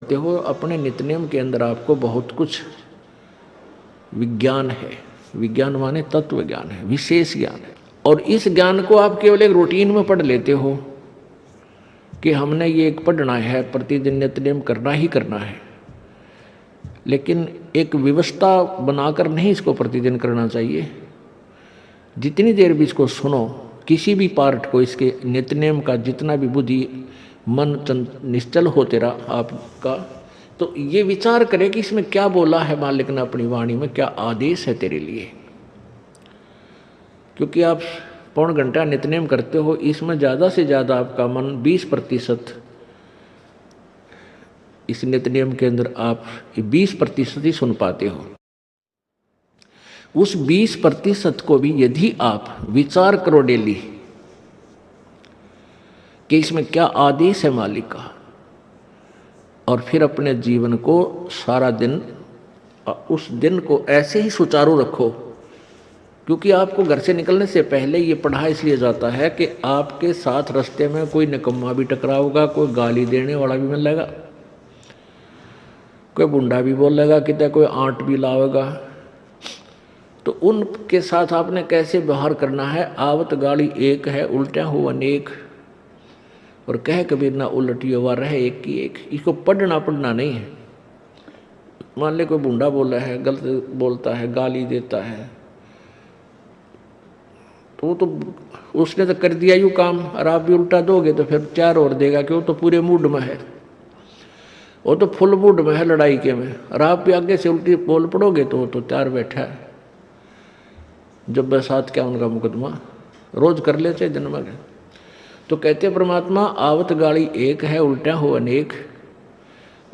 देखो अपने नित्यनेम के अंदर आपको बहुत कुछ विज्ञान है। विज्ञान माने तत्व ज्ञान है, विशेष ज्ञान है। और इस ज्ञान को आप केवल एक रूटीन में पढ़ लेते हो कि हमने ये एक पढ़ना है, प्रतिदिन नित्यनेम करना ही करना है, लेकिन एक व्यवस्था बनाकर नहीं इसको प्रतिदिन करना चाहिए। जितनी देर भी इसको सुनो, किसी भी पार्ट को, इसके नित्यनेम का जितना भी बुद्धि मन निश्चल हो तेरा आपका, तो ये विचार करे कि इसमें क्या बोला है मालिक ने अपनी वाणी में, क्या आदेश है तेरे लिए। क्योंकि आप पौन घंटा नित्यनेम करते हो, इसमें ज़्यादा से ज़्यादा आपका मन 20% इस नित्यनेम के अंदर आप 20% ही सुन पाते हो। उस 20% को भी यदि आप विचार करो डेली कि इसमें क्या आदेश है मालिक का, और फिर अपने जीवन को सारा दिन, उस दिन को ऐसे ही सुचारू रखो। क्योंकि आपको घर से निकलने से पहले ये पढ़ा इसलिए जाता है कि आपके साथ रास्ते में कोई निकम्मा भी टकराओगा, कोई गाली देने वाला भी मिलेगा, कोई बुंडा भी बोलेगा, कितना कोई आंट भी लावेगा। तो उनके साथ आपने कैसे व्यवहार करना है। आवत गाड़ी एक है, उल्टा हो अनेक, और कह कबीर ना उलटी हुआ रहे एक की एक। इसको पढ़ना नहीं है। मान ले कोई बुंडा बोला है, गलत बोलता है, गाली देता है, तो उसने तो कर दिया यूँ काम, और आप भी उल्टा दोगे तो फिर 4 और देगा, क्यों, तो पूरे मूड में है, वो तो फुल मूड में है लड़ाई के में, और आप भी आगे से उल्टी बोल पड़ोगे तो वो तो 4 बैठा है। जब बरसात क्या उनका मुकदमा रोज कर ले चाहे दिन में। तो कहते परमात्मा आवत गाड़ी एक है, उल्टा हो अनेक,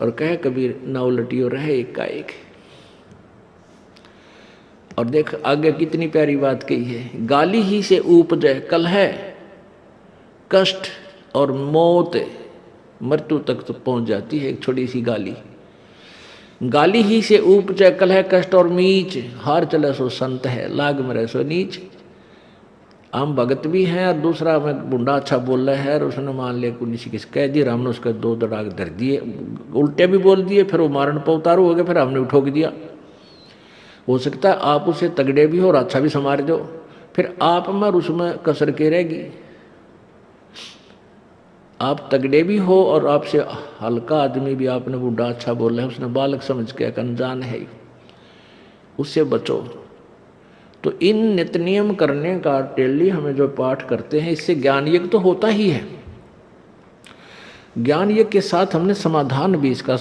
और कहे कबीर ना उलटियो रहे एक का एक। और देख आगे कितनी प्यारी बात कही है, गाली ही से उपजे कलह, कष्ट और मौत, मृत्यु तक तो पहुंच जाती है एक छोटी सी गाली। गाली ही से उपजे कलह, कष्ट और मीच, हार चले सो संत है, लाग में रहे सो नीच। हम भगत भी हैं, और दूसरा में बुंडा अच्छा बोल रहा है, और उसने मान ले किसी किस कह दिया, हमने उसके 2 दड़ाग धर दिए, उल्टे भी बोल दिए, फिर वो मारन पर उतारू हो गए, फिर हमने ठोक दिया। हो सकता है आप उसे तगड़े भी हो और अच्छा भी संवार दो, फिर आप में और उसमें कसर के रहेगी। आप तगड़े भी हो और आपसे हल्का आदमी भी आपने बुढ़ा अच्छा बोला है, उसने बालक समझ के अनजान है, उससे बचो। तो इन नित्यनियम करने का डेली हमें जो पाठ करते हैं, इससे ज्ञान यज्ञ तो होता ही है। ज्ञान यज्ञ के साथ हमने समाधान भी इसका